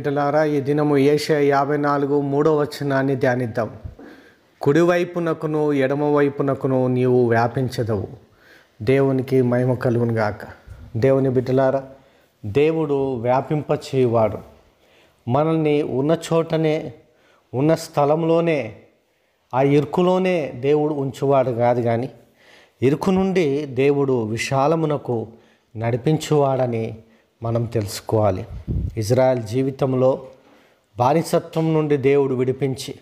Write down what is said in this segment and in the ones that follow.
బిడ్డలారా, ఈ దినము యెషయా 54:3 వచనాన్ని ధ్యానిద్దాం. కుడివైపునకును ఎడమ వైపునకును నీవు వ్యాపించదవు. దేవునికి మహిమ కలుగును గాక. దేవుని బిడ్డలారా, దేవుడు వ్యాపింపచేయువాడు. మనల్ని ఉన్న చోటనే, ఉన్న స్థలంలోనే, ఆ ఇరుకులోనే దేవుడు ఉంచువాడు కాదు, కానీ ఇరుకు నుండి దేవుడు విశాలమునకు నడిపించువాడని మనం తెలుసుకోవాలి. ఇజ్రాయెల్ జీవితంలో బానిసత్వం నుండి దేవుడు విడిపించి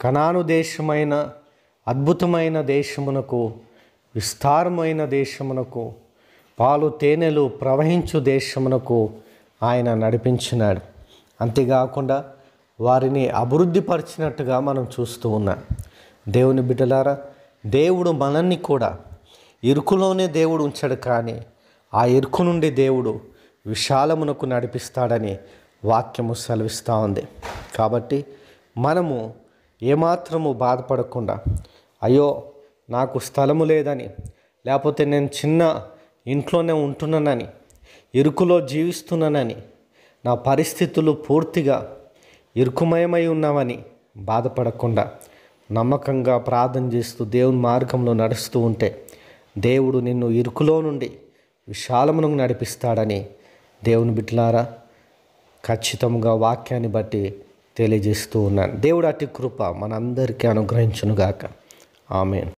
కనాను దేశమైన అద్భుతమైన దేశమునకు, విస్తారమైన దేశమునకు, పాలు తేనెలు ప్రవహించు దేశమునకు ఆయన నడిపించినాడు. అంతేకాకుండా వారిని అభివృద్ధిపరిచినట్టుగా మనం చూస్తూ ఉన్నాం. దేవుని బిడ్డలారా, దేవుడు మనల్ని కూడా ఇరుకులోనే దేవుడు ఉంచాడు, కానీ ఆ ఇరుకు నుండి దేవుడు విశాలమునకు నడిపిస్తాడని వాక్యము సెలవిస్తూ ఉంది. కాబట్టి మనము ఏమాత్రము బాధపడకుండా, అయ్యో నాకు స్థలము లేదని, లేకపోతే నేను చిన్న ఇంట్లోనే ఉంటున్నానని, ఇరుకులో జీవిస్తున్నానని, నా పరిస్థితులు పూర్తిగా ఇరుకుమయమై ఉన్నామని బాధపడకుండా నమ్మకంగా ప్రార్థన చేస్తూ దేవుని మార్గంలో నడుస్తూ ఉంటే దేవుడు నిన్ను ఇరుకులో నుండి విశాలమునకు నడిపిస్తాడని దేవుని బిడ్డలారా ఖచ్చితంగా వాక్యాన్ని బట్టి తెలియజేస్తూ ఉన్నాను. దేవుడు అట్టి కృప మనందరికీ అనుగ్రహించునుగాక. ఆమేన్.